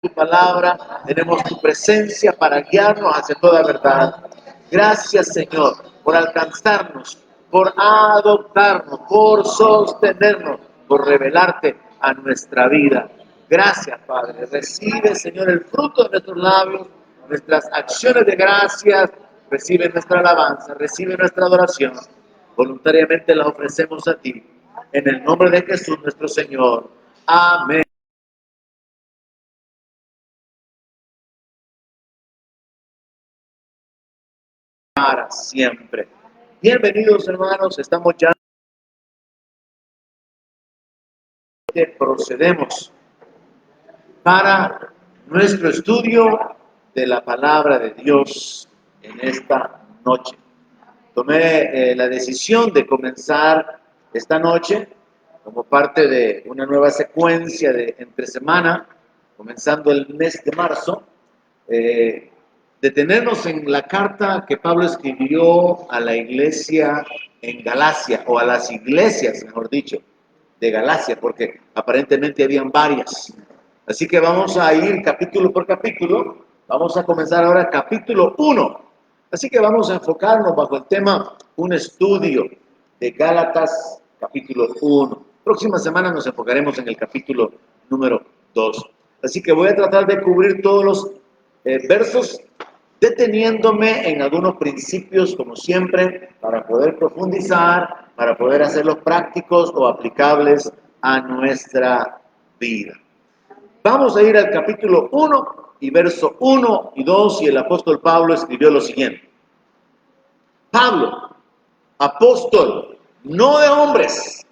tu palabra, tenemos tu presencia para guiarnos hacia toda verdad. Gracias, Señor, por alcanzarnos, por adoptarnos, por sostenernos, por revelarte a nuestra vida. Gracias, Padre. Recibe, Señor, el fruto de nuestros labios, nuestras acciones de gracias, recibe nuestra alabanza, recibe nuestra adoración. Voluntariamente la ofrecemos a ti. En el nombre de Jesús, nuestro Señor. Amén. Para siempre. Bienvenidos, hermanos. Estamos ya. Procedemos para nuestro estudio de la palabra de Dios en esta noche. Tomé la decisión de comenzar esta noche como parte de una nueva secuencia de entre semana, comenzando el mes de marzo, detenernos en la carta que Pablo escribió a la iglesia en Galacia, o a las iglesias, mejor dicho, de Galacia, porque aparentemente habían varias. Así que vamos a ir capítulo por capítulo. Vamos a comenzar ahora capítulo 1. Así que vamos a enfocarnos bajo el tema un estudio de Gálatas capítulo 1. Próxima semana nos enfocaremos en el capítulo número 2. Así que voy a tratar de cubrir todos los versos, deteniéndome en algunos principios, como siempre, para poder profundizar, para poder hacerlos prácticos o aplicables a nuestra vida. Vamos a ir al capítulo 1 y verso 1 y 2, y el apóstol Pablo escribió lo siguiente. Pablo, apóstol, no de hombres,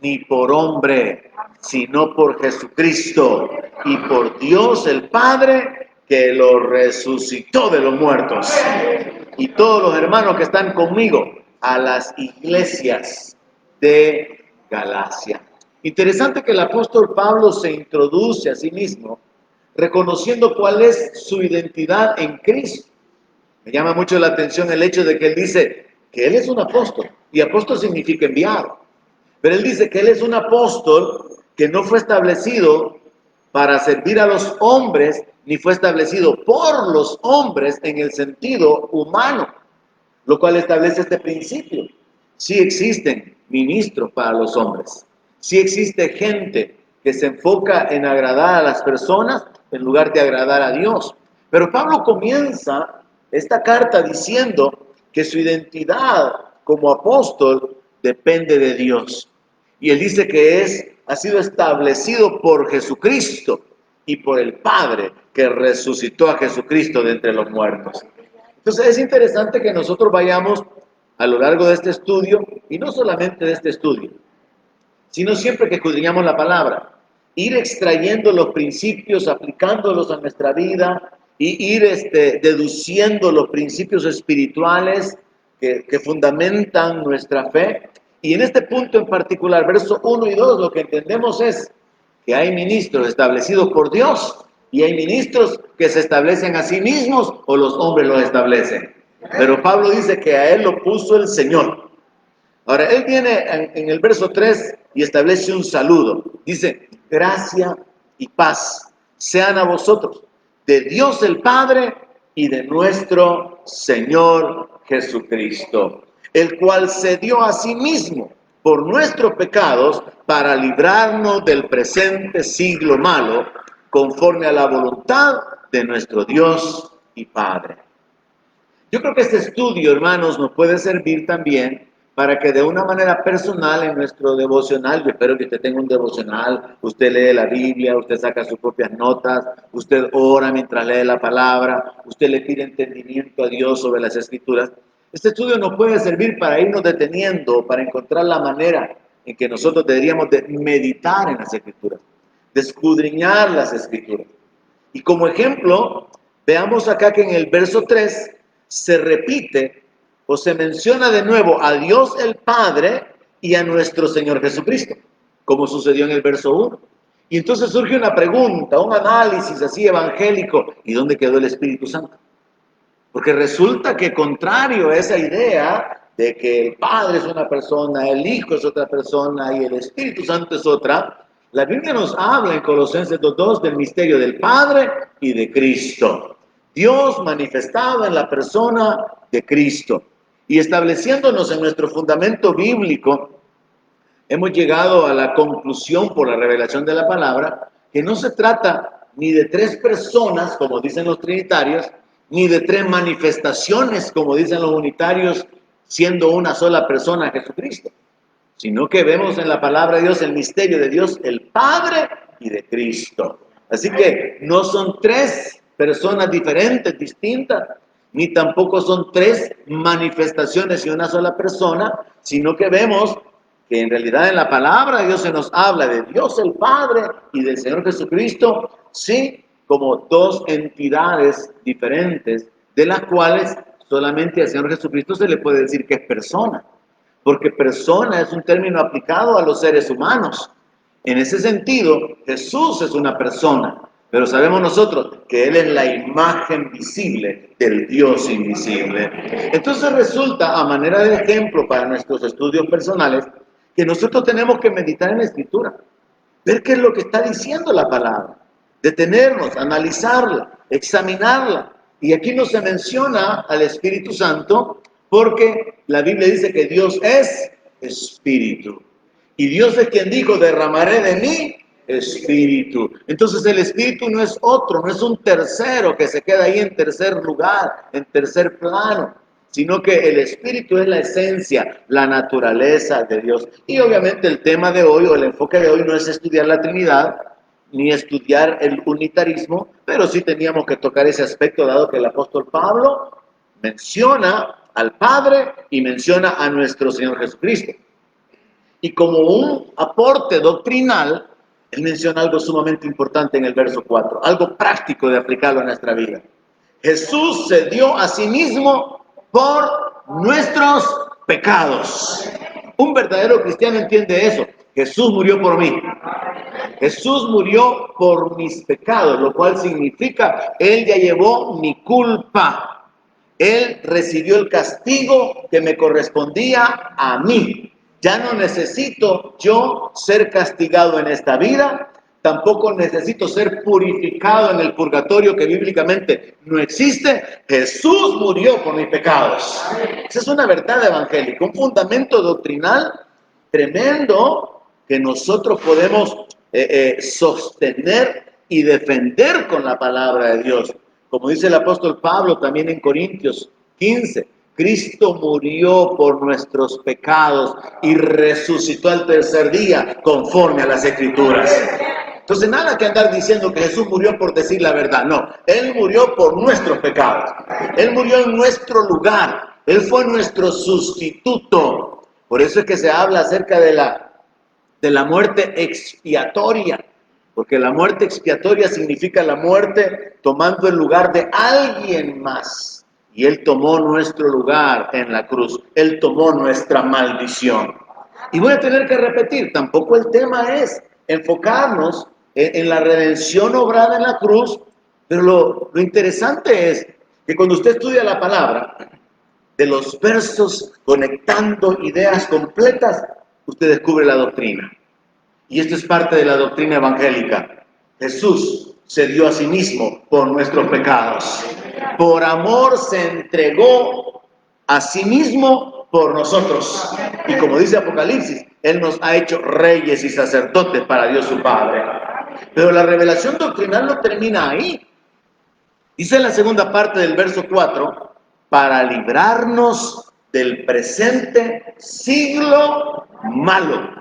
ni por hombre, sino por Jesucristo y por Dios el Padre, que lo resucitó de los muertos. Y todos los hermanos que están conmigo, a las iglesias de Galacia. Interesante que el apóstol Pablo se introduce a sí mismo, reconociendo cuál es su identidad en Cristo. Me llama mucho la atención el hecho de que él dice que él es un apóstol, y apóstol significa enviado. Pero él dice que él es un apóstol que no fue establecido para servir a los hombres, ni fue establecido por los hombres en el sentido humano, lo cual establece este principio. Sí existen ministros para los hombres, sí existe gente que se enfoca en agradar a las personas en lugar de agradar a Dios. Pero Pablo comienza esta carta diciendo que su identidad como apóstol depende de Dios. Y él dice que ha sido establecido por Jesucristo y por el Padre que resucitó a Jesucristo de entre los muertos. Entonces es interesante que nosotros vayamos a lo largo de este estudio, y no solamente de este estudio, sino siempre que escudriñamos la palabra, ir extrayendo los principios, aplicándolos a nuestra vida, y ir deduciendo los principios espirituales que fundamentan nuestra fe. Y en este punto en particular, versos 1 y 2, lo que entendemos es que hay ministros establecidos por Dios y hay ministros que se establecen a sí mismos o los hombres los establecen. Pero Pablo dice que a él lo puso el Señor. Ahora, él viene en el verso 3 y establece un saludo. Dice, gracia y paz sean a vosotros, de Dios el Padre y de nuestro Señor Jesucristo, el cual se dio a sí mismo por nuestros pecados para librarnos del presente siglo malo, conforme a la voluntad de nuestro Dios y Padre. Yo creo que este estudio, hermanos, nos puede servir también para que de una manera personal en nuestro devocional, yo espero que usted tenga un devocional, usted lee la Biblia, usted saca sus propias notas, usted ora mientras lee la palabra, usted le pide entendimiento a Dios sobre las Escrituras. Este estudio nos puede servir para irnos deteniendo, para encontrar la manera en que nosotros deberíamos de meditar en las Escrituras, de escudriñar las Escrituras. Y como ejemplo, veamos acá que en el verso 3 se repite o se menciona de nuevo a Dios el Padre y a nuestro Señor Jesucristo, como sucedió en el verso 1. Y entonces surge una pregunta, un análisis así evangélico: ¿y dónde quedó el Espíritu Santo? Porque resulta que, contrario a esa idea de que el Padre es una persona, el Hijo es otra persona y el Espíritu Santo es otra, La Biblia nos habla en Colosenses 2:2 del misterio del Padre y de Cristo. Dios manifestado en la persona de Cristo. Y estableciéndonos en nuestro fundamento bíblico, hemos llegado a la conclusión por la revelación de la palabra que no se trata ni de tres personas, como dicen los trinitarios, ni de tres manifestaciones, como dicen los unitarios, siendo una sola persona, Jesucristo, sino que vemos en la palabra de Dios el misterio de Dios, el Padre y de Cristo. Así que no son tres personas diferentes, distintas, ni tampoco son tres manifestaciones y una sola persona, sino que vemos que en realidad en la palabra de Dios se nos habla de Dios el Padre y del Señor Jesucristo, sí, como dos entidades diferentes, de las cuales solamente al Señor Jesucristo se le puede decir que es persona, porque persona es un término aplicado a los seres humanos. En ese sentido, Jesús es una persona, pero sabemos nosotros que Él es la imagen visible del Dios invisible. Entonces resulta, a manera de ejemplo para nuestros estudios personales, que nosotros tenemos que meditar en la Escritura, ver qué es lo que está diciendo la palabra, detenernos, analizarla, examinarla. Y aquí no se menciona al Espíritu Santo porque la Biblia dice que Dios es Espíritu. Y Dios es quien dijo, derramaré de mí Espíritu. Entonces el Espíritu no es otro, no es un tercero que se queda ahí en tercer lugar, en tercer plano, sino que el Espíritu es la esencia, la naturaleza de Dios. Y obviamente el tema de hoy, o el enfoque de hoy, no es estudiar la Trinidad, ni estudiar el unitarismo, pero sí teníamos que tocar ese aspecto, dado que el apóstol Pablo menciona al Padre y menciona a nuestro Señor Jesucristo. Y como un aporte doctrinal, él menciona algo sumamente importante en el verso 4, algo práctico de aplicarlo a nuestra vida. Jesús se dio a sí mismo por nuestros pecados. Un verdadero cristiano entiende eso. Jesús murió por mí. Jesús murió por mis pecados, lo cual significa, Él ya llevó mi culpa. Él recibió el castigo que me correspondía a mí. Ya no necesito yo ser castigado en esta vida, tampoco necesito ser purificado en el purgatorio que bíblicamente no existe. Jesús murió por mis pecados. Esa es una verdad evangélica, un fundamento doctrinal tremendo que nosotros podemos sostener y defender con la palabra de Dios. Como dice el apóstol Pablo también en Corintios 15, Cristo murió por nuestros pecados y resucitó al tercer día conforme a las Escrituras. Entonces nada que andar diciendo que Jesús murió por decir la verdad, no. Él murió por nuestros pecados. Él murió en nuestro lugar. Él fue nuestro sustituto. Por eso es que se habla acerca de la muerte expiatoria. Porque la muerte expiatoria significa la muerte tomando el lugar de alguien más. Y Él tomó nuestro lugar en la cruz. Él tomó nuestra maldición. Y voy a tener que repetir, tampoco el tema es enfocarnos en la redención obrada en la cruz, pero lo interesante es que cuando usted estudia la palabra, de los versos conectando ideas completas, usted descubre la doctrina. Y esto es parte de la doctrina evangélica. Jesús se dio a sí mismo por nuestros pecados. Por amor se entregó a sí mismo por nosotros. Y como dice Apocalipsis, Él nos ha hecho reyes y sacerdotes para Dios su Padre. Pero la revelación doctrinal no termina ahí. Dice en la segunda parte del verso 4, para librarnos del presente siglo malo.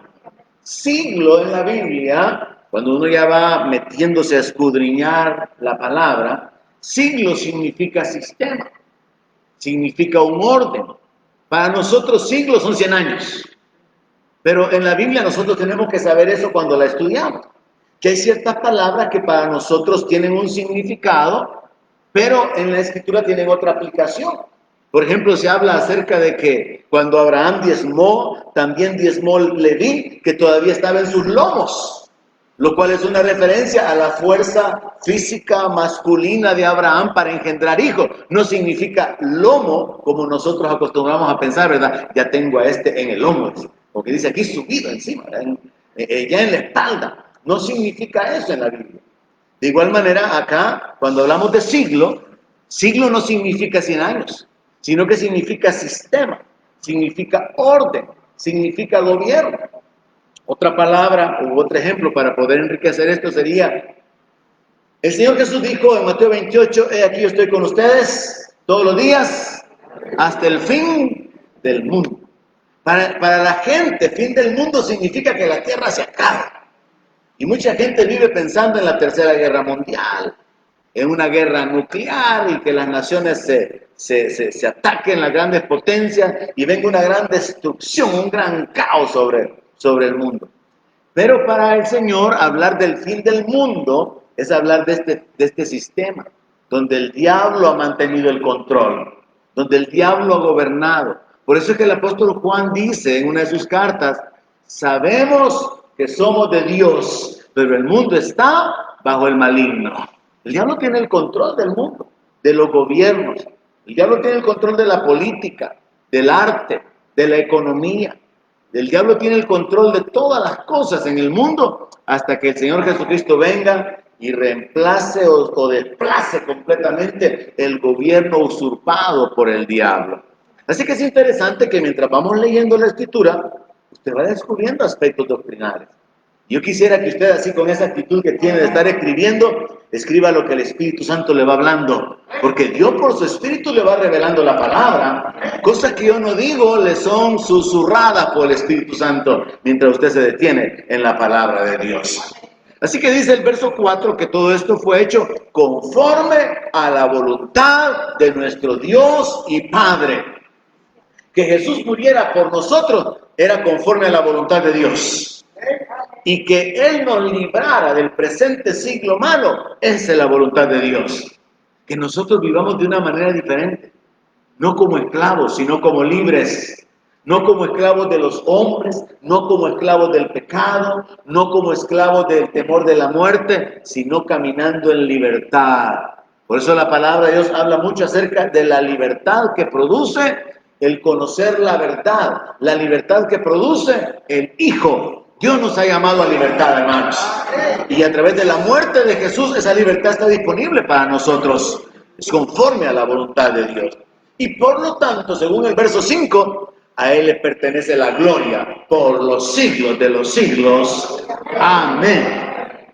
Siglo en la Biblia, cuando uno ya va metiéndose a escudriñar la palabra, siglo significa sistema, significa un orden. Para nosotros siglos son 100 años, pero en la Biblia nosotros tenemos que saber eso cuando la estudiamos, que hay ciertas palabras que para nosotros tienen un significado, pero en la Escritura tienen otra aplicación. Por ejemplo, se habla acerca de que cuando Abraham diezmó, también diezmó Leví, que todavía estaba en sus lomos, lo cual es una referencia a la fuerza física masculina de Abraham para engendrar hijos. No significa lomo, como nosotros acostumbramos a pensar, ¿verdad? Ya tengo a este en el lomo, porque dice aquí subido encima, ya en la espalda. No significa eso en la Biblia. De igual manera, acá, cuando hablamos de siglo, siglo no significa 100 años, sino que significa sistema, significa orden, significa gobierno. Otra palabra u otro ejemplo para poder enriquecer esto sería, el Señor Jesús dijo en Mateo 28, he aquí yo estoy con ustedes todos los días hasta el fin del mundo. Para la gente, fin del mundo significa que la tierra se acaba. Y mucha gente vive pensando en la Tercera Guerra Mundial, en una guerra nuclear y que las naciones se ataquen, las grandes potencias, y venga una gran destrucción, un gran caos sobre el mundo. Pero para el Señor, hablar del fin del mundo es hablar de este sistema, donde el diablo ha mantenido el control, donde el diablo ha gobernado. Por eso es que el apóstol Juan dice en una de sus cartas, sabemos que somos de Dios, pero el mundo está bajo el maligno. El diablo tiene el control del mundo, de los gobiernos. El diablo tiene el control de la política, del arte, de la economía. El diablo tiene el control de todas las cosas en el mundo hasta que el Señor Jesucristo venga y reemplace o desplace completamente el gobierno usurpado por el diablo. Así que es interesante que mientras vamos leyendo la Escritura, usted va descubriendo aspectos doctrinales. Yo quisiera que usted, así con esa actitud que tiene de estar escribiendo, escriba lo que el Espíritu Santo le va hablando. Porque Dios por su Espíritu le va revelando la palabra. Cosas que yo no digo le son susurradas por el Espíritu Santo mientras usted se detiene en la palabra de Dios. Así que dice el verso 4 que todo esto fue hecho conforme a la voluntad de nuestro Dios y Padre. Que Jesús muriera por nosotros era conforme a la voluntad de Dios. Y que Él nos librara del presente siglo malo, esa es la voluntad de Dios. Que nosotros vivamos de una manera diferente, no como esclavos, sino como libres, no como esclavos de los hombres, no como esclavos del pecado, no como esclavos del temor de la muerte, sino caminando en libertad. Por eso la palabra de Dios habla mucho acerca de la libertad que produce el conocer la verdad, la libertad que produce el Hijo. Dios nos ha llamado a libertad, hermanos. Y a través de la muerte de Jesús, esa libertad está disponible para nosotros. Es conforme a la voluntad de Dios. Y por lo tanto, según el verso 5, a Él le pertenece la gloria por los siglos de los siglos. Amén.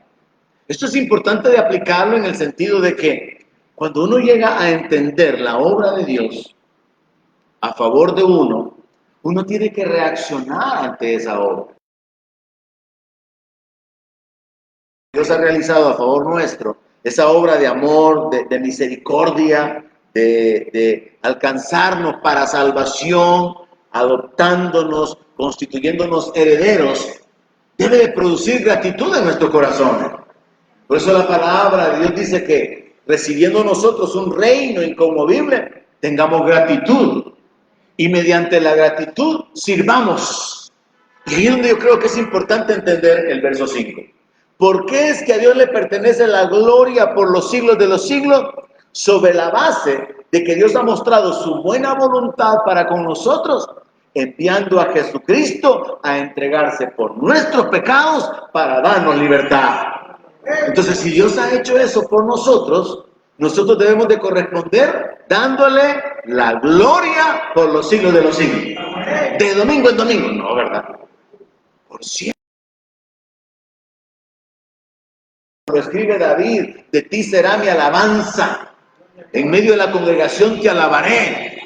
Esto es importante de aplicarlo en el sentido de que cuando uno llega a entender la obra de Dios a favor de uno tiene que reaccionar ante esa obra. Dios ha realizado a favor nuestro, esa obra de amor, de misericordia, de alcanzarnos para salvación, adoptándonos, constituyéndonos herederos, debe de producir gratitud en nuestro corazón. Por eso la palabra de Dios dice que recibiendo nosotros un reino inconmovible, tengamos gratitud. Y mediante la gratitud sirvamos. Y ahí es donde yo creo que es importante entender el verso 5. ¿Por qué es que a Dios le pertenece la gloria por los siglos de los siglos? Sobre la base de que Dios ha mostrado su buena voluntad para con nosotros, enviando a Jesucristo a entregarse por nuestros pecados para darnos libertad. Entonces, si Dios ha hecho eso por nosotros, nosotros debemos de corresponder dándole la gloria por los siglos de los siglos. De domingo en domingo, no, ¿verdad? Por siempre. Lo escribe David, de ti será mi alabanza, en medio de la congregación te alabaré.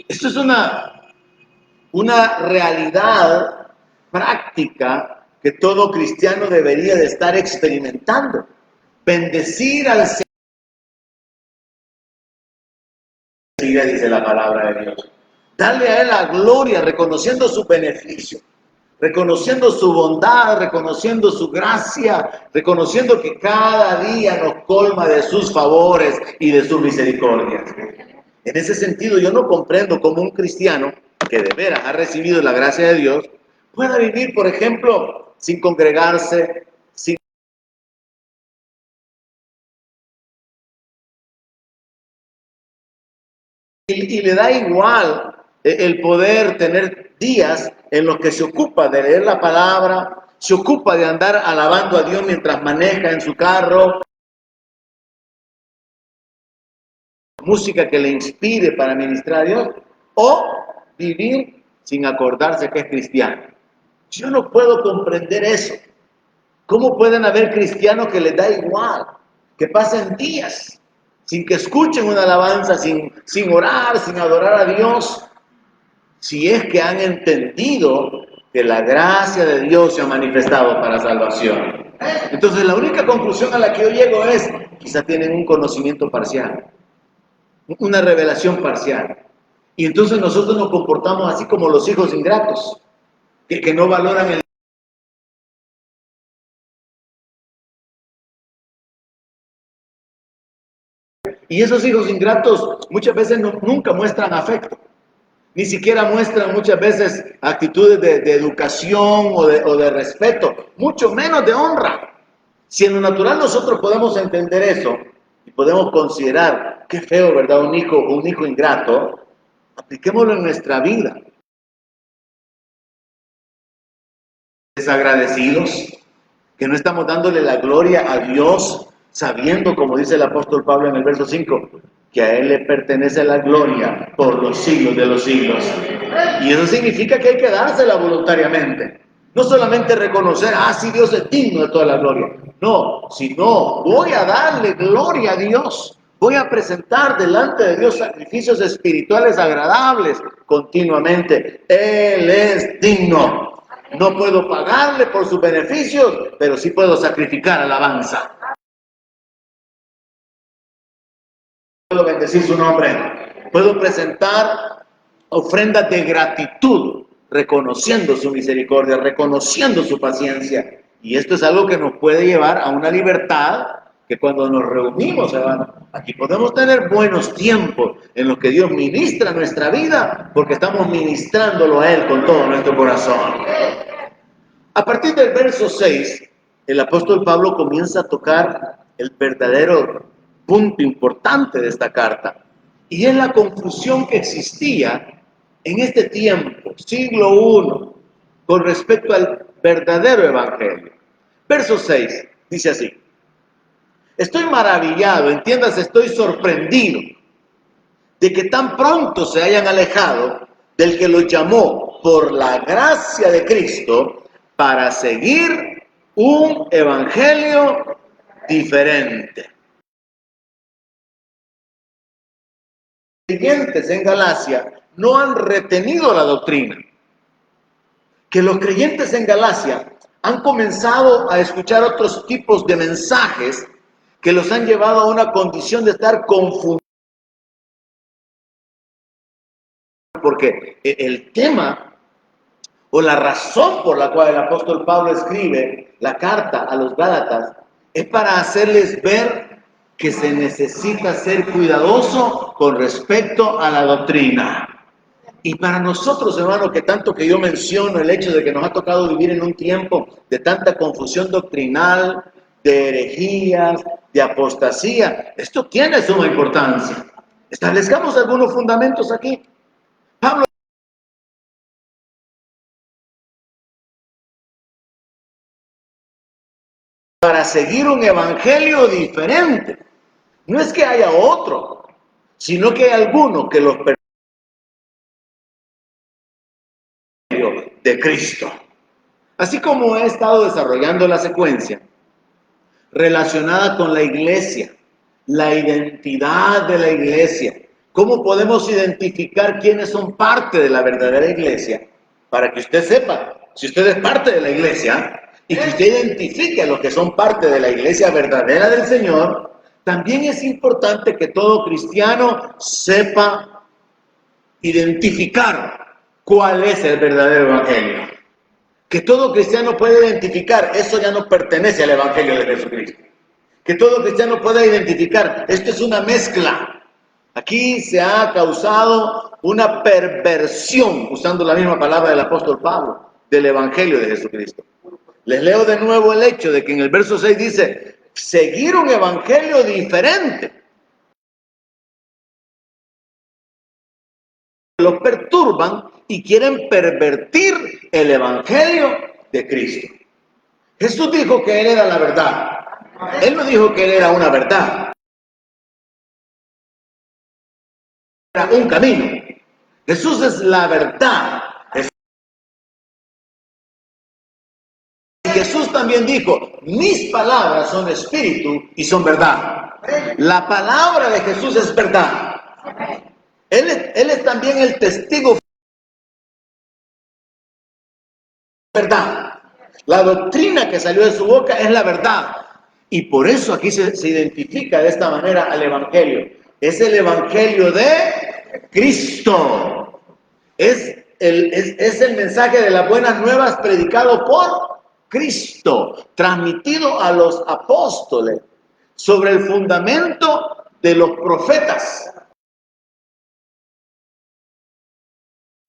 Esto es una realidad práctica que todo cristiano debería de estar experimentando. Bendecir al Señor, dice la palabra de Dios. Darle a Él la gloria, reconociendo su beneficio, reconociendo su bondad, reconociendo su gracia, reconociendo que cada día nos colma de sus favores y de su misericordia. En ese sentido, yo no comprendo cómo un cristiano que de veras ha recibido la gracia de Dios pueda vivir, por ejemplo, sin congregarse, sin... Y le da igual el poder tener días en los que se ocupa de leer la palabra, se ocupa de andar alabando a Dios mientras maneja en su carro, música que le inspire para ministrar a Dios, o vivir sin acordarse que es cristiano. Yo no puedo comprender eso. ¿Cómo pueden haber cristianos que les da igual, que pasen días sin que escuchen una alabanza, sin orar, sin adorar a Dios? Si es que han entendido que la gracia de Dios se ha manifestado para salvación. Entonces la única conclusión a la que yo llego es, quizá tienen un conocimiento parcial, una revelación parcial. Y entonces nosotros nos comportamos así como los hijos ingratos, que no valoran el... Y esos hijos ingratos muchas veces nunca muestran afecto. Ni siquiera muestran muchas veces actitudes de educación o de respeto, mucho menos de honra. Si en lo natural nosotros podemos entender eso y podemos considerar qué feo, ¿verdad? Un hijo ingrato, apliquémoslo en nuestra vida. Desagradecidos, que no estamos dándole la gloria a Dios, sabiendo, como dice el apóstol Pablo en el verso 5, que a Él le pertenece la gloria por los siglos de los siglos. Y eso significa que hay que dársela voluntariamente. No solamente reconocer, sí, Dios es digno de toda la gloria. No, sino voy a darle gloria a Dios. Voy a presentar delante de Dios sacrificios espirituales agradables continuamente. Él es digno. No puedo pagarle por sus beneficios, pero sí puedo sacrificar alabanza. Puedo bendecir su nombre. Puedo presentar ofrendas de gratitud, reconociendo su misericordia, reconociendo su paciencia. Y esto es algo que nos puede llevar a una libertad que cuando nos reunimos, hermano, aquí podemos tener buenos tiempos en los que Dios ministra nuestra vida, porque estamos ministrándolo a Él con todo nuestro corazón. A partir del verso 6, el apóstol Pablo comienza a tocar el verdadero punto importante de esta carta, y es la confusión que existía en este tiempo, siglo I, con respecto al verdadero evangelio. Verso 6 dice así: estoy maravillado, entiéndase, estoy sorprendido de que tan pronto se hayan alejado del que los llamó por la gracia de Cristo para seguir un evangelio diferente. Los creyentes en Galacia no han retenido la doctrina. Que los creyentes en Galacia han comenzado a escuchar otros tipos de mensajes que los han llevado a una condición de estar confundidos. Porque el tema o la razón por la cual el apóstol Pablo escribe la carta a los Gálatas es para hacerles ver que se necesita ser cuidadoso con respecto a la doctrina. Y para nosotros, hermanos, que tanto que yo menciono el hecho de que nos ha tocado vivir en un tiempo de tanta confusión doctrinal, de herejías, de apostasía, esto tiene suma importancia. Establezcamos algunos fundamentos aquí. Pablo para seguir un evangelio diferente. No es que haya otro, sino que hay alguno que los de Cristo. Así como he estado desarrollando la secuencia relacionada con la iglesia, la identidad de la iglesia, cómo podemos identificar quiénes son parte de la verdadera iglesia, para que usted sepa, si usted es parte de la iglesia, y que usted identifique a los que son parte de la iglesia verdadera del Señor, también es importante que todo cristiano sepa identificar cuál es el verdadero evangelio. Que todo cristiano pueda identificar, eso ya no pertenece al evangelio de Jesucristo. Que todo cristiano pueda identificar, esto es una mezcla. Aquí se ha causado una perversión, usando la misma palabra del apóstol Pablo, del evangelio de Jesucristo. Les leo de nuevo el hecho de que en el verso 6 dice, seguir un evangelio diferente. Los perturban y quieren pervertir el evangelio de Cristo. Jesús dijo que Él era la verdad. Él no dijo que Él era una verdad. Era un camino. Jesús es la verdad. Y Jesús también dijo, mis palabras son espíritu y son verdad. La palabra de Jesús es verdad. Él es también el testigo. Verdad. La doctrina que salió de su boca es la verdad. Y por eso aquí se identifica de esta manera al Evangelio. Es el Evangelio de Cristo. Es el mensaje de las buenas nuevas predicado por Cristo, transmitido a los apóstoles sobre el fundamento de los profetas.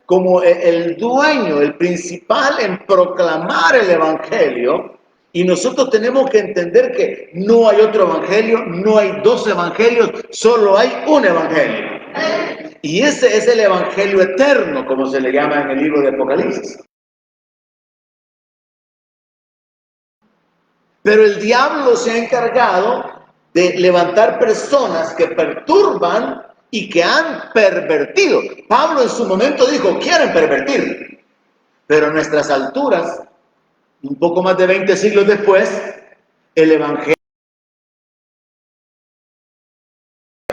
Como el dueño, el principal en proclamar el Evangelio, y nosotros tenemos que entender que no hay otro Evangelio, no hay dos Evangelios, solo hay un Evangelio. Y ese es el Evangelio eterno, como se le llama en el libro de Apocalipsis. Pero el diablo se ha encargado de levantar personas que perturban y que han pervertido. Pablo en su momento dijo, quieren pervertir. Pero a nuestras alturas, un poco más de 20 siglos después, el Evangelio.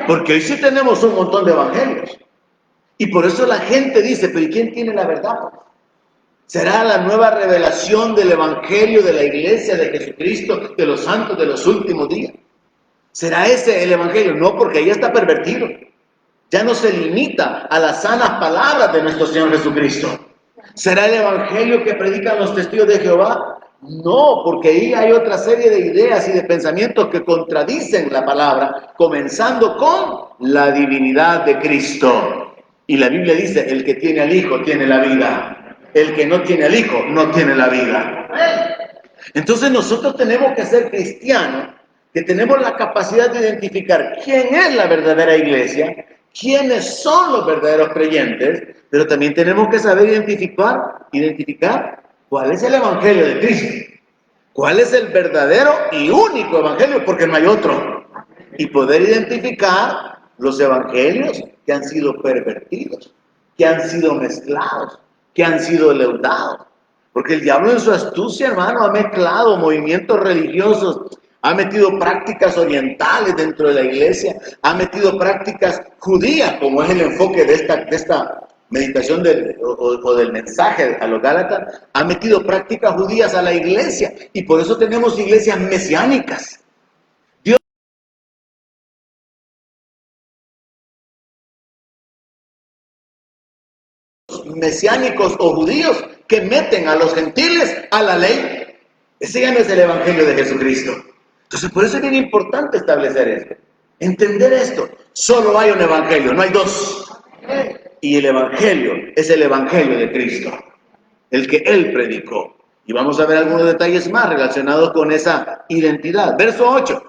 Porque hoy sí tenemos un montón de evangelios. Y por eso la gente dice, pero ¿y quién tiene la verdad? ¿Será la nueva revelación del Evangelio de la Iglesia de Jesucristo, de los santos de los últimos días? ¿Será ese el Evangelio? No, porque ya está pervertido. Ya no se limita a las sanas palabras de nuestro Señor Jesucristo. ¿Será el Evangelio que predican los testigos de Jehová? No, porque ahí hay otra serie de ideas y de pensamientos que contradicen la palabra, comenzando con la divinidad de Cristo. Y la Biblia dice, el que tiene al Hijo tiene la vida. El que no tiene al Hijo no tiene la vida. Entonces nosotros tenemos que ser cristianos, que tenemos la capacidad de identificar quién es la verdadera iglesia, quiénes son los verdaderos creyentes, pero también tenemos que saber identificar cuál es el Evangelio de Cristo, cuál es el verdadero y único Evangelio, porque no hay otro, y poder identificar los evangelios que han sido pervertidos, que han sido mezclados, que han sido leudados. Porque el diablo en su astucia, hermano, ha mezclado movimientos religiosos, ha metido prácticas orientales dentro de la iglesia, ha metido prácticas judías, como es el enfoque de esta meditación o del mensaje a los Gálatas, ha metido prácticas judías a la iglesia, y por eso tenemos iglesias mesiánicas. Mesiánicos o judíos que meten a los gentiles a la ley. Ese ya no es el Evangelio de Jesucristo. Entonces, por eso es bien importante establecer esto. Entender esto. Solo hay un Evangelio, no hay dos. Y el Evangelio es el Evangelio de Cristo, el que Él predicó. Y vamos a ver algunos detalles más relacionados con esa identidad. Verso 8.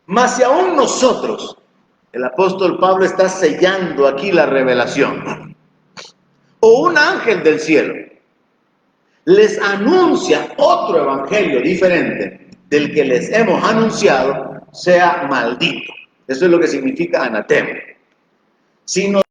Mas si aún nosotros, el apóstol Pablo está sellando aquí la revelación, o un ángel del cielo les anuncia otro evangelio diferente del que les hemos anunciado, sea maldito. Eso es lo que significa anatema. Si no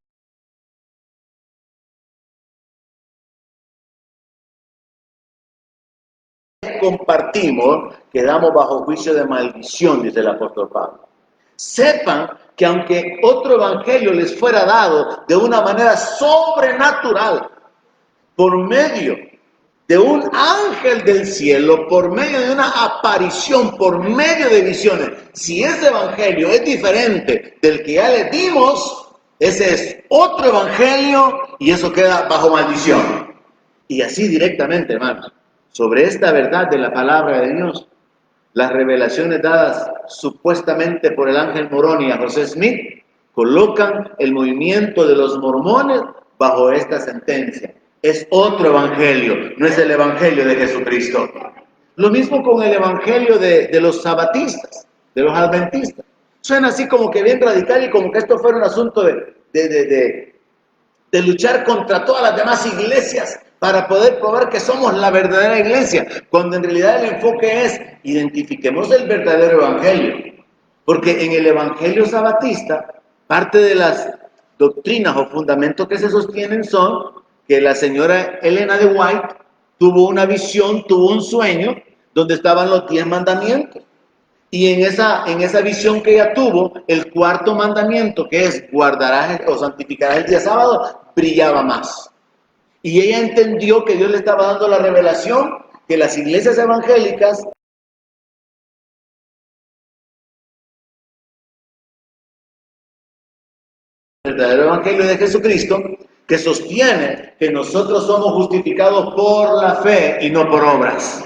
compartimos, quedamos bajo juicio de maldición, dice el apóstol Pablo. Sepan que aunque otro evangelio les fuera dado de una manera sobrenatural, por medio de un ángel del cielo, por medio de una aparición, por medio de visiones, si ese evangelio es diferente del que ya les dimos, ese es otro evangelio y eso queda bajo maldición. Y así directamente, hermanos, sobre esta verdad de la palabra de Dios, las revelaciones dadas supuestamente por el ángel Moroni a José Smith colocan el movimiento de los mormones bajo esta sentencia. Es otro evangelio, no es el evangelio de Jesucristo. Lo mismo con el evangelio de los sabatistas, de los adventistas. Suena así como que bien radical y como que esto fuera un asunto de luchar contra todas las demás iglesias para poder probar que somos la verdadera iglesia, cuando en realidad el enfoque es identifiquemos el verdadero evangelio. Porque en el evangelio sabatista, parte de las doctrinas o fundamentos que se sostienen son que la señora Elena de White tuvo una visión, tuvo un sueño, donde estaban los 10 mandamientos. Y en esa visión que ella tuvo, el cuarto mandamiento, que es guardarás o santificarás el día sábado, brillaba más. Y ella entendió que Dios le estaba dando la revelación que las iglesias evangélicas, el verdadero evangelio de Jesucristo, que sostiene que nosotros somos justificados por la fe y no por obras.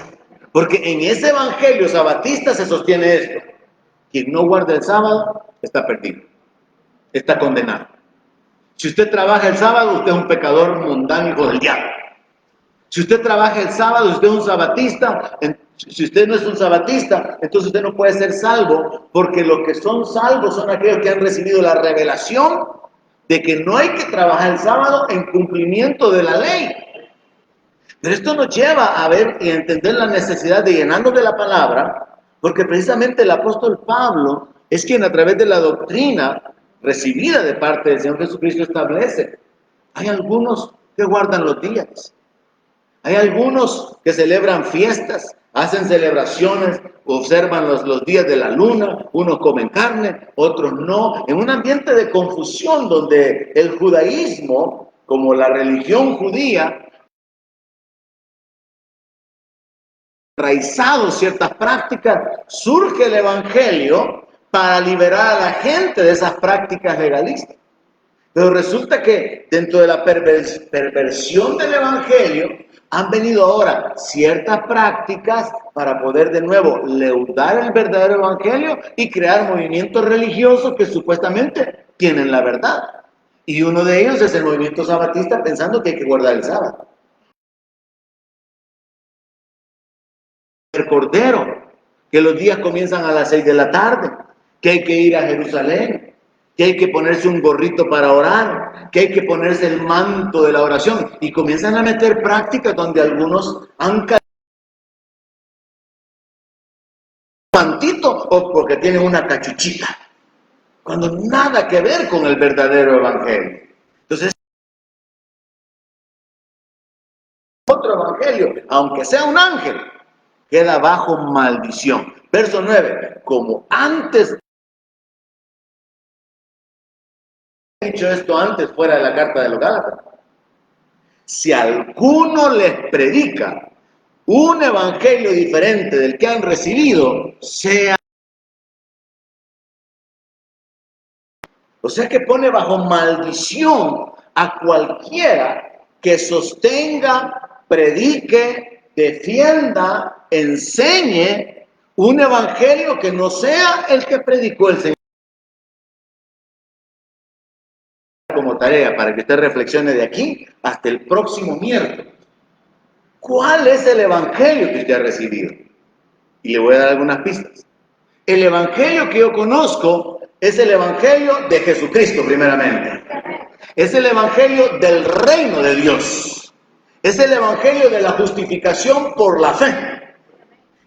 Porque en ese evangelio sabatista se sostiene esto: quien no guarda el sábado está perdido, está condenado. Si usted trabaja el sábado, usted es un pecador mundano, hijo del diablo. Si usted trabaja el sábado, usted es un sabatista. Si usted no es un sabatista, entonces usted no puede ser salvo, porque los que son salvos son aquellos que han recibido la revelación de que no hay que trabajar el sábado en cumplimiento de la ley. Pero esto nos lleva a ver y a entender la necesidad de llenarnos de la palabra, porque precisamente el apóstol Pablo es quien a través de la doctrina recibida de parte del Señor Jesucristo establece. Hay algunos que guardan los días, hay algunos que celebran fiestas, hacen celebraciones, observan los días de la luna, unos comen carne, otros no, en un ambiente de confusión donde el judaísmo, como la religión judía, enraizado ciertas prácticas, surge el evangelio para liberar a la gente de esas prácticas legalistas. Pero resulta que dentro de la perversión del evangelio han venido ahora ciertas prácticas para poder de nuevo leudar el verdadero evangelio y crear movimientos religiosos que supuestamente tienen la verdad. Y uno de ellos es el movimiento sabatista, pensando que hay que guardar el sábado. El Cordero, que los días comienzan a las 6 de la tarde, que hay que ir a Jerusalén, que hay que ponerse un gorrito para orar, que hay que ponerse el manto de la oración, y comienzan a meter prácticas donde algunos han caído un mantito o porque tienen una cachuchita, cuando nada que ver con el verdadero evangelio. Entonces, otro evangelio, aunque sea un ángel, queda bajo maldición. Verso 9, como antes he dicho esto antes fuera de la carta de los Gálatas, si alguno les predica un evangelio diferente del que han recibido, sea, o sea que pone bajo maldición a cualquiera que sostenga, predique, defienda, enseñe un evangelio que no sea el que predicó el Señor. Como tarea para que usted reflexione de aquí hasta el próximo miércoles. ¿Cuál es el evangelio que usted ha recibido? Y le voy a dar algunas pistas. El evangelio que yo conozco es el evangelio de Jesucristo, primeramente. Es el evangelio del reino de Dios. Es el evangelio de la justificación por la fe.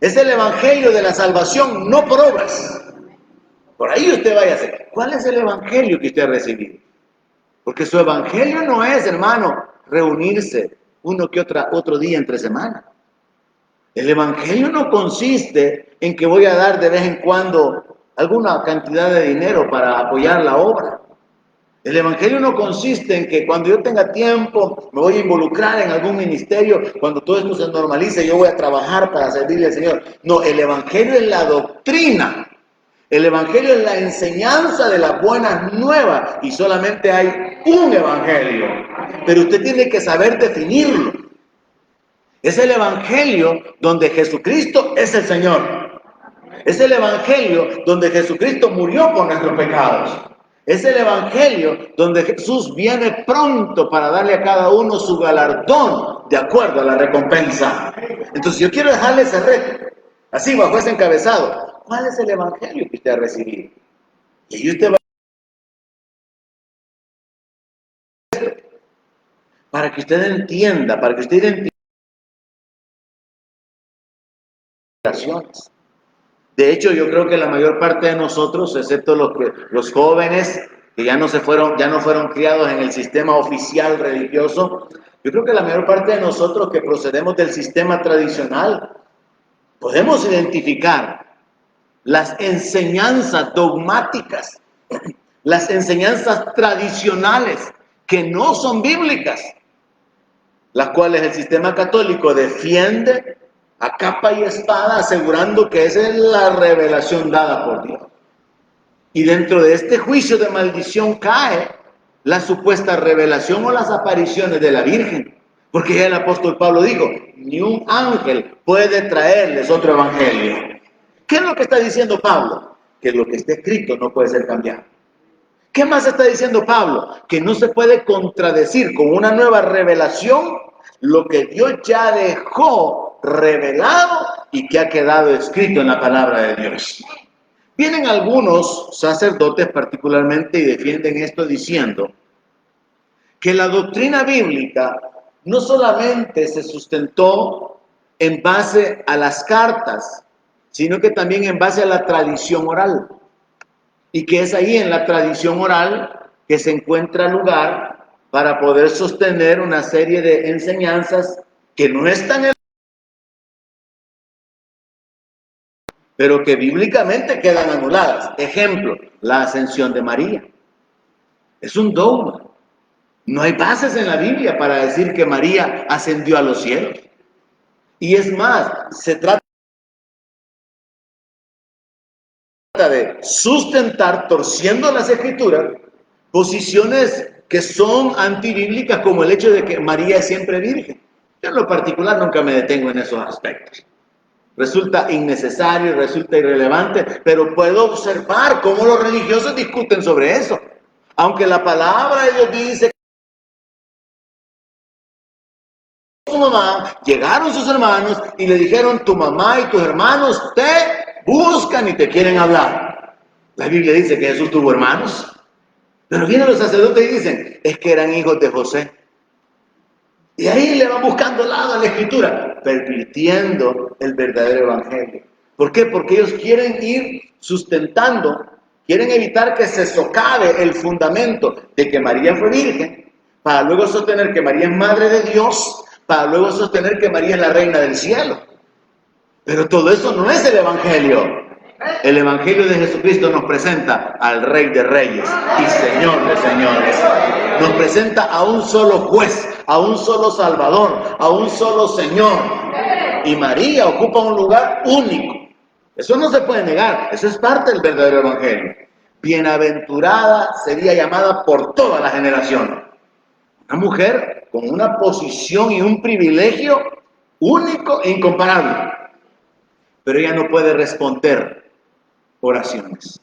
Es el evangelio de la salvación, no por obras. Por ahí usted vaya a hacer. ¿Cuál es el evangelio que usted ha recibido? Porque su evangelio no es, hermano, reunirse uno que otro día entre semana. El evangelio no consiste en que voy a dar de vez en cuando alguna cantidad de dinero para apoyar la obra. El evangelio no consiste en que cuando yo tenga tiempo me voy a involucrar en algún ministerio, cuando todo esto se normalice yo voy a trabajar para servirle al Señor. No, el evangelio es la doctrina. El evangelio es la enseñanza de las buenas nuevas y solamente hay un evangelio, pero usted tiene que saber definirlo. Es el evangelio donde Jesucristo es el Señor. Es el evangelio donde Jesucristo murió por nuestros pecados. Es el evangelio donde Jesús viene pronto para darle a cada uno su galardón de acuerdo a la recompensa. Entonces yo quiero dejarle ese reto, así bajo ese encabezado. ¿Cuál es el evangelio que usted ha recibido? Y usted va. para que usted entienda, para que usted identifique las relaciones. De hecho, yo creo que la mayor parte de nosotros, excepto los jóvenes que ya no fueron criados en el sistema oficial religioso, yo creo que la mayor parte de nosotros que procedemos del sistema tradicional, podemos identificar las enseñanzas dogmáticas, las enseñanzas tradicionales que no son bíblicas, las cuales el sistema católico defiende a capa y espada, asegurando que esa es la revelación dada por Dios. Y dentro de este juicio de maldición cae la supuesta revelación o las apariciones de la Virgen. Porque ya el apóstol Pablo dijo, ni un ángel puede traerles otro evangelio. ¿Qué es lo que está diciendo Pablo? Que lo que está escrito no puede ser cambiado. ¿Qué más está diciendo Pablo? Que no se puede contradecir con una nueva revelación lo que Dios ya dejó revelado y que ha quedado escrito en la palabra de Dios. Vienen algunos sacerdotes particularmente y defienden esto diciendo que la doctrina bíblica no solamente se sustentó en base a las cartas, sino que también en base a la tradición oral. Y que es ahí en la tradición oral que se encuentra lugar para poder sostener una serie de enseñanzas que no están en, pero que bíblicamente quedan anuladas. Ejemplo, la ascensión de María. Es un dogma. No hay bases en la Biblia para decir que María ascendió a los cielos. Y es más, se trata de sustentar, torciendo las escrituras, posiciones que son antibíblicas, como el hecho de que María es siempre virgen. Yo en lo particular nunca me detengo en esos aspectos. Resulta innecesario, resulta irrelevante, pero puedo observar cómo los religiosos discuten sobre eso. Aunque la palabra de Dios dice que su mamá, llegaron sus hermanos y le dijeron, tu mamá y tus hermanos te buscan y te quieren hablar. La Biblia dice que Jesús tuvo hermanos. Pero vienen los sacerdotes y dicen, es que eran hijos de José. Y ahí le van buscando lado a la escritura, pervirtiendo el verdadero evangelio. ¿Por qué? Porque ellos quieren ir sustentando, quieren evitar que se socave el fundamento de que María fue virgen, para luego sostener que María es madre de Dios, para luego sostener que María es la reina del cielo. Pero todo eso no es el evangelio. El evangelio de Jesucristo nos presenta al Rey de Reyes y Señor de Señores. Nos presenta a un solo juez, a un solo Salvador, a un solo Señor. Y María ocupa un lugar único. Eso no se puede negar, eso es parte del verdadero evangelio. Bienaventurada sería llamada por toda la generación. Una mujer con una posición y un privilegio único e incomparable. Pero ella no puede responder oraciones.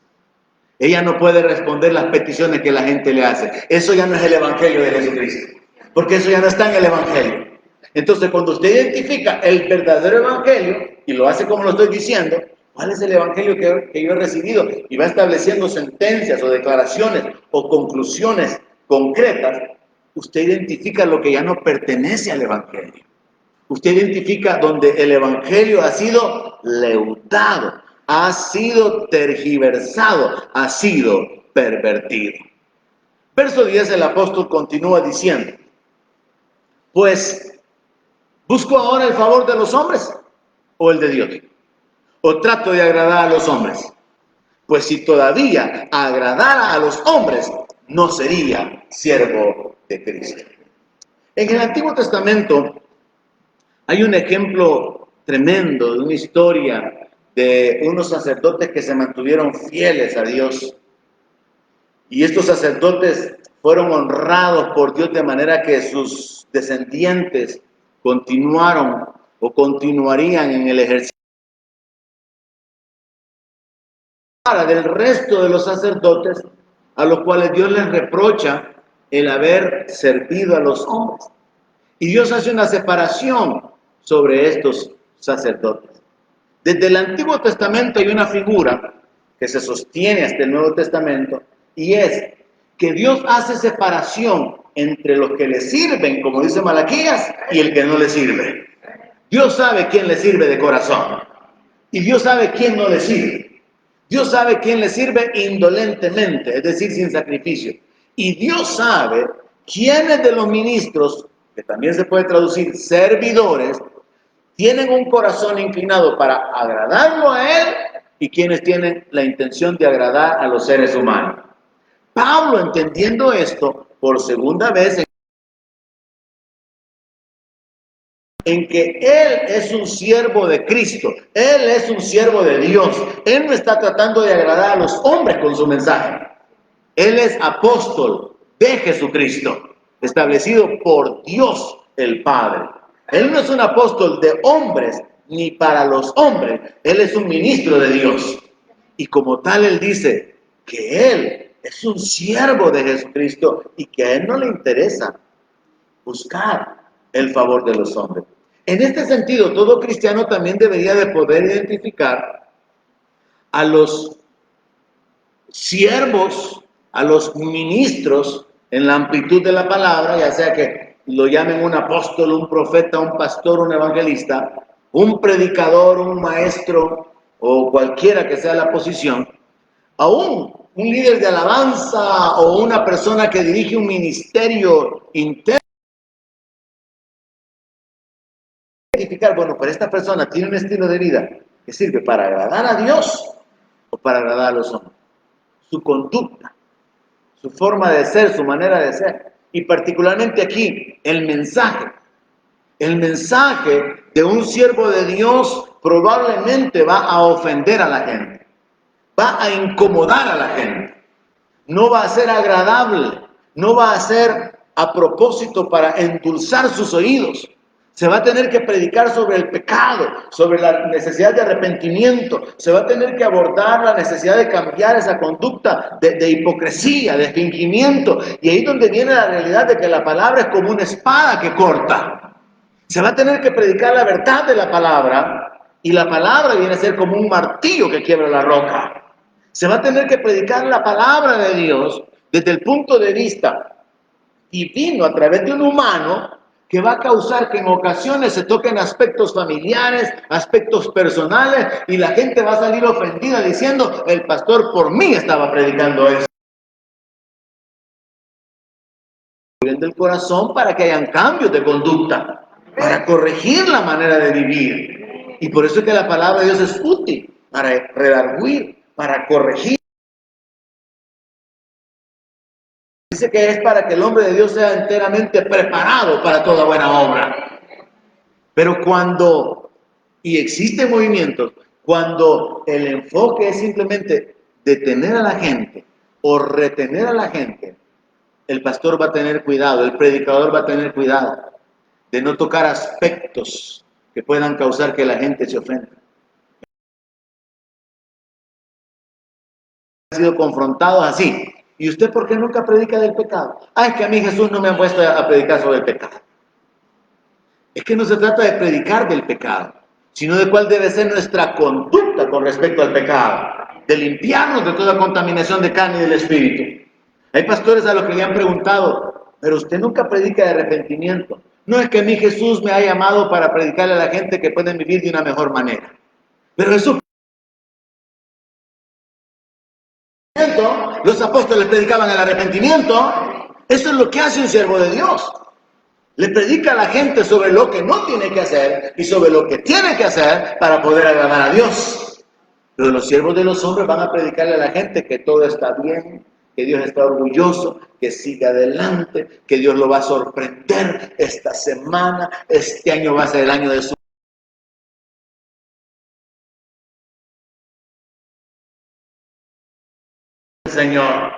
Ella no puede responder las peticiones que la gente le hace. Eso ya no es el evangelio de Jesucristo, porque eso ya no está en el evangelio. Entonces, cuando usted identifica el verdadero evangelio y lo hace como lo estoy diciendo, ¿cuál es el evangelio que yo he recibido? Y va estableciendo sentencias o declaraciones o conclusiones concretas. Usted identifica lo que ya no pertenece al evangelio. Usted identifica donde el evangelio ha sido leudado, ha sido tergiversado, ha sido pervertido. Verso 10, el apóstol continúa diciendo, pues, ¿busco ahora el favor de los hombres o el de Dios? ¿O trato de agradar a los hombres? Pues si todavía agradara a los hombres, no sería siervo de Cristo. En el Antiguo Testamento hay un ejemplo tremendo de una historia de unos sacerdotes que se mantuvieron fieles a Dios. Y estos sacerdotes fueron honrados por Dios de manera que sus descendientes continuaron o continuarían en el ejercicio del resto de los sacerdotes a los cuales Dios les reprocha el haber servido a los hombres. Y Dios hace una separación sobre estos sacerdotes. Desde el Antiguo Testamento hay una figura que se sostiene hasta el Nuevo Testamento y es que Dios hace separación entre los que le sirven, como dice Malaquías, y el que no le sirve. Dios sabe quién le sirve de corazón y Dios sabe quién no le sirve. Dios sabe quién le sirve indolentemente, es decir, sin sacrificio. Y Dios sabe quiénes de los ministros, que también se puede traducir servidores, tienen un corazón inclinado para agradarlo a Él y quienes tienen la intención de agradar a los seres humanos. Pablo, entendiendo esto, por segunda vez, en que Él es un siervo de Cristo, Él es un siervo de Dios, Él no está tratando de agradar a los hombres con su mensaje. Él es apóstol de Jesucristo, establecido por Dios el Padre. Él no es un apóstol de hombres, ni para los hombres, Él es un ministro de Dios. Y como tal, Él dice que Él es un siervo de Jesucristo y que a Él no le interesa buscar el favor de los hombres. En este sentido, todo cristiano también debería de poder identificar a los siervos, a los ministros en la amplitud de la palabra, ya sea que lo llamen un apóstol, un profeta, un pastor, un evangelista, un predicador, un maestro o cualquiera que sea la posición, aún un líder de alabanza o una persona que dirige un ministerio interno. Identificar, bueno, pero esta persona tiene un estilo de vida que sirve para agradar a Dios o para agradar a los hombres. Su conducta, su forma de ser, su manera de ser. Y particularmente aquí, el mensaje. El mensaje de un siervo de Dios probablemente va a ofender a la gente. Va a incomodar a la gente. No va a ser agradable. No va a ser a propósito para endulzar sus oídos. Se va a tener que predicar sobre el pecado, sobre la necesidad de arrepentimiento. Se va a tener que abordar la necesidad de cambiar esa conducta de hipocresía, de fingimiento. Y ahí es donde viene la realidad de que la palabra es como una espada que corta. Se va a tener que predicar la verdad de la palabra. Y la palabra viene a ser como un martillo que quiebra la roca. Se va a tener que predicar la palabra de Dios desde el punto de vista divino a través de un humano, que va a causar que en ocasiones se toquen aspectos familiares, aspectos personales, y la gente va a salir ofendida diciendo, el pastor por mí estaba predicando eso. Del corazón para que hayan cambios de conducta, para corregir la manera de vivir. Y por eso es que la palabra de Dios es útil, para redarguir, para corregir. Dice que es para que el hombre de Dios sea enteramente preparado para toda buena obra. Pero y existen movimientos, cuando el enfoque es simplemente detener a la gente o retener a la gente, el pastor va a tener cuidado, el predicador va a tener cuidado de no tocar aspectos que puedan causar que la gente se ofenda. Han sido confrontados así. ¿Y usted por qué nunca predica del pecado? Es que a mí Jesús no me ha puesto a predicar sobre el pecado. Es que no se trata de predicar del pecado, sino de cuál debe ser nuestra conducta con respecto al pecado, de limpiarnos de toda contaminación de carne y del espíritu. Hay pastores a los que le han preguntado, pero usted nunca predica de arrepentimiento. No es que a mí Jesús me ha llamado para predicarle a la gente que pueden vivir de una mejor manera. Pero eso, los apóstoles predicaban el arrepentimiento. Eso es lo que hace un siervo de Dios. Le predica a la gente sobre lo que no tiene que hacer y sobre lo que tiene que hacer para poder agradar a Dios. Pero los siervos de los hombres van a predicarle a la gente que todo está bien, que Dios está orgulloso, que siga adelante, que Dios lo va a sorprender esta semana, este año va a ser el año de su Señor.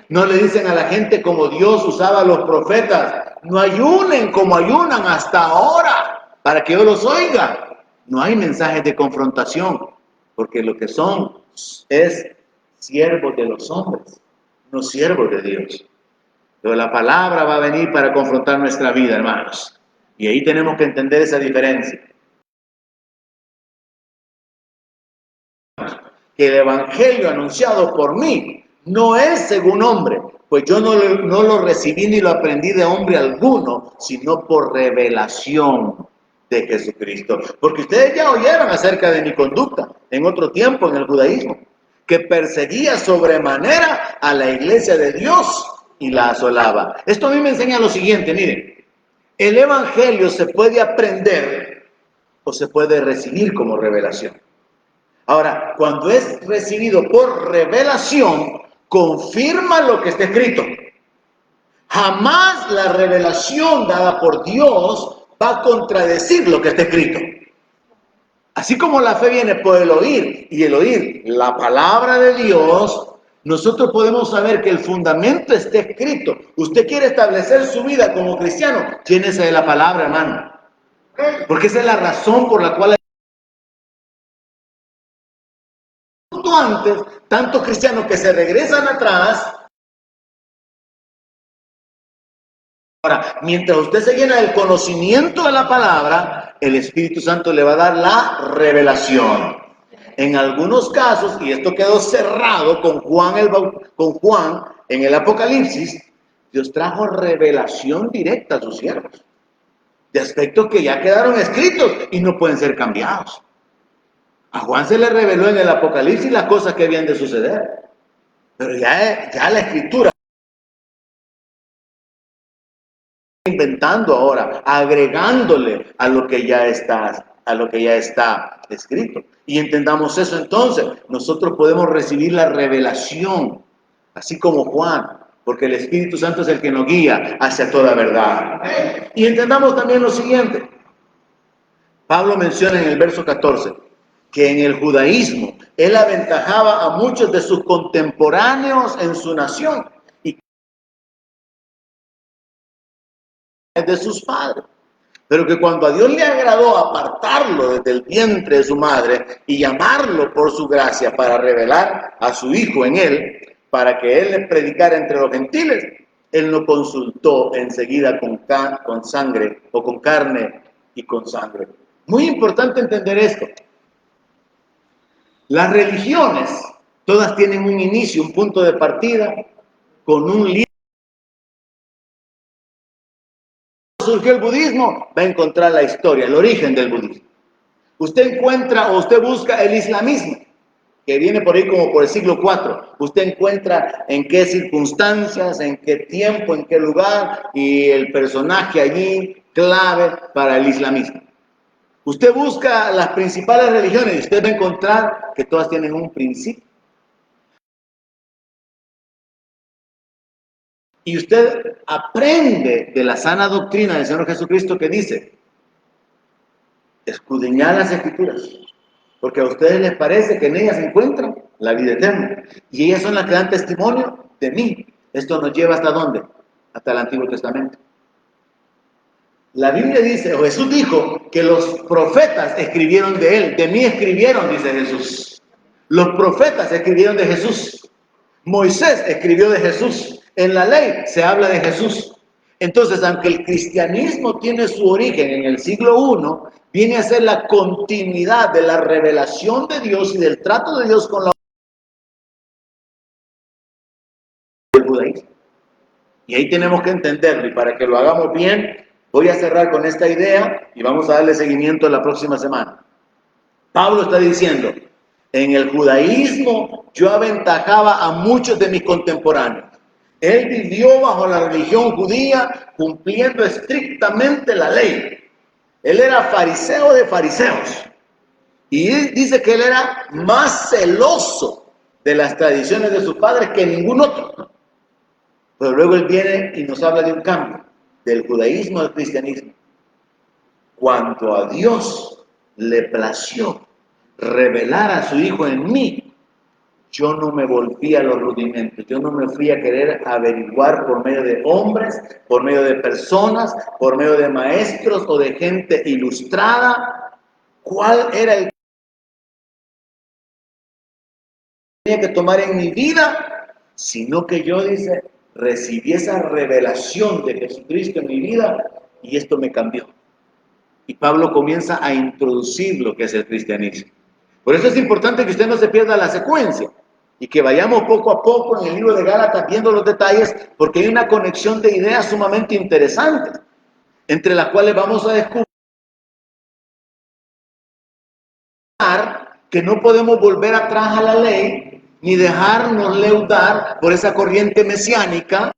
No le dicen a la gente como Dios usaba a los profetas, no ayunen como ayunan hasta ahora, para que yo los oiga. No hay mensajes de confrontación, porque lo que son es siervos de los hombres, no siervos de Dios. Pero la palabra va a venir para confrontar nuestra vida, hermanos. Y ahí tenemos que entender esa diferencia. Que el evangelio anunciado por mí no es según hombre, pues yo no lo recibí ni lo aprendí de hombre alguno, sino por revelación de Jesucristo. Porque ustedes ya oyeron acerca de mi conducta en otro tiempo en el judaísmo, que perseguía sobremanera a la iglesia de Dios y la asolaba. Esto a mí me enseña lo siguiente, miren, el evangelio se puede aprender o se puede recibir como revelación. Ahora, cuando es recibido por revelación, confirma lo que está escrito. Jamás la revelación dada por Dios va a contradecir lo que está escrito. Así como la fe viene por el oír, y el oír la palabra de Dios, nosotros podemos saber que el fundamento está escrito. Usted quiere establecer su vida como cristiano, llénese de la palabra, hermano. Porque esa es la razón por la cual antes, tantos cristianos que se regresan atrás. Ahora, mientras usted se llena del conocimiento de la palabra, el Espíritu Santo le va a dar la revelación. En algunos casos, y esto quedó cerrado con Juan en el Apocalipsis, Dios trajo revelación directa a sus siervos, de aspectos que ya quedaron escritos y no pueden ser cambiados. A Juan se le reveló en el Apocalipsis las cosas que habían de suceder, pero ya la Escritura inventando ahora, agregándole a lo que ya está escrito. Y entendamos eso entonces, nosotros podemos recibir la revelación, así como Juan, porque el Espíritu Santo es el que nos guía hacia toda verdad. Y entendamos también lo siguiente, Pablo menciona en el verso 14, que en el judaísmo él aventajaba a muchos de sus contemporáneos en su nación y de sus padres, pero que cuando a Dios le agradó apartarlo desde el vientre de su madre y llamarlo por su gracia para revelar a su Hijo en él, para que él les predicara entre los gentiles, él no consultó enseguida con sangre o con carne y con sangre. Muy importante entender esto. Las religiones, todas tienen un inicio, un punto de partida, con un líder. Surgió el budismo, va a encontrar la historia, el origen del budismo. Usted encuentra o usted busca el islamismo, que viene por ahí como por el siglo IV. Usted encuentra en qué circunstancias, en qué tiempo, en qué lugar, y el personaje allí clave para el islamismo. Usted busca las principales religiones y usted va a encontrar que todas tienen un principio. Y usted aprende de la sana doctrina del Señor Jesucristo que dice, escudriñad las Escrituras, porque a ustedes les parece que en ellas se encuentra la vida eterna. Y ellas son las que dan testimonio de mí. Esto nos lleva ¿hasta dónde? Hasta el Antiguo Testamento. La Biblia dice, o Jesús dijo, que los profetas escribieron de él. De mí escribieron, dice Jesús. Los profetas escribieron de Jesús. Moisés escribió de Jesús. En la ley se habla de Jesús. Entonces, aunque el cristianismo tiene su origen en el siglo I, viene a ser la continuidad de la revelación de Dios y del trato de Dios con la del judaísmo. Y ahí tenemos que entenderlo, y para que lo hagamos bien, voy a cerrar con esta idea y vamos a darle seguimiento la próxima semana. Pablo está diciendo, en el judaísmo yo aventajaba a muchos de mis contemporáneos. Él vivió bajo la religión judía, cumpliendo estrictamente la ley. Él era fariseo de fariseos. Y dice que él era más celoso de las tradiciones de sus padres que ningún otro. Pero luego él viene y nos habla de un cambio, del judaísmo al cristianismo. Cuando a Dios le plació revelar a su Hijo en mí, yo no me volví a los rudimentos, yo no me fui a querer averiguar por medio de hombres, por medio de personas, por medio de maestros o de gente ilustrada, cuál era el que tenía que tomar en mi vida, sino que yo, dice, recibí esa revelación de Jesucristo en mi vida y esto me cambió. Y Pablo comienza a introducir lo que es el cristianismo. Por eso es importante que usted no se pierda la secuencia. y que vayamos poco a poco en el libro de Gálatas viendo los detalles, porque hay una conexión de ideas sumamente interesantes, entre las cuales vamos a descubrir que no podemos volver atrás a la ley, ni dejarnos leudar por esa corriente mesiánica,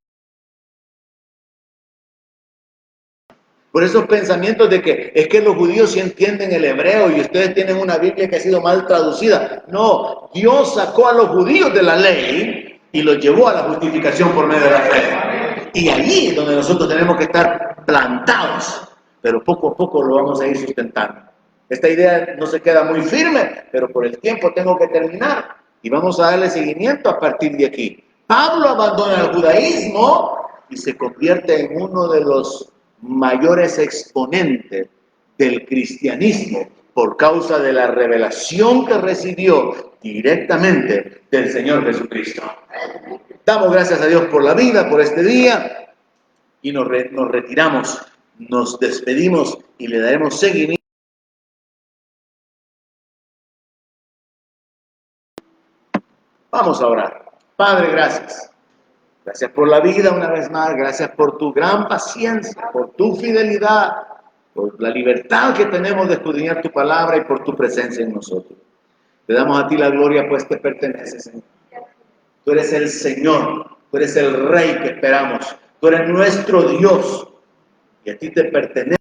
por esos pensamientos de que es que los judíos sí entienden el hebreo y ustedes tienen una Biblia que ha sido mal traducida. No, Dios sacó a los judíos de la ley y los llevó a la justificación por medio de la fe. Y allí es donde nosotros tenemos que estar plantados, pero poco a poco lo vamos a ir sustentando. Esta idea no se queda muy firme, pero por el tiempo tengo que terminar y vamos a darle seguimiento a partir de aquí. Pablo abandona el judaísmo y se convierte en uno de los mayores exponentes del cristianismo por causa de la revelación que recibió directamente del Señor Jesucristo. Damos gracias a Dios por la vida, por este día, y nos retiramos, nos despedimos y le daremos seguimiento. Vamos a orar. Padre, gracias. Gracias por la vida una vez más, gracias por tu gran paciencia, por tu fidelidad, por la libertad que tenemos de escudriñar tu palabra y por tu presencia en nosotros. Te damos a ti la gloria, pues te pertenece, Señor. Tú eres el Señor, tú eres el Rey que esperamos, tú eres nuestro Dios y a ti te pertenece.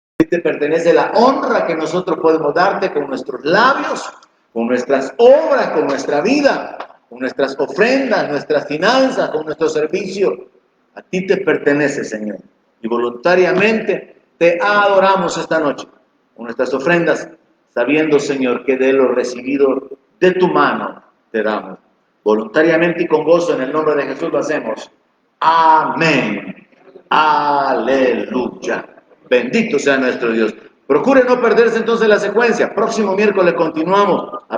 A ti te pertenece la honra que nosotros podemos darte con nuestros labios, con nuestras obras, con nuestra vida, con nuestras ofrendas, nuestras finanzas, con nuestro servicio. A ti te pertenece, Señor. Y voluntariamente te adoramos esta noche con nuestras ofrendas, sabiendo, Señor, que de lo recibido de tu mano te damos. Voluntariamente y con gozo en el nombre de Jesús lo hacemos. Amén. Aleluya. Bendito sea nuestro Dios. Procure no perderse entonces la secuencia. Próximo miércoles continuamos.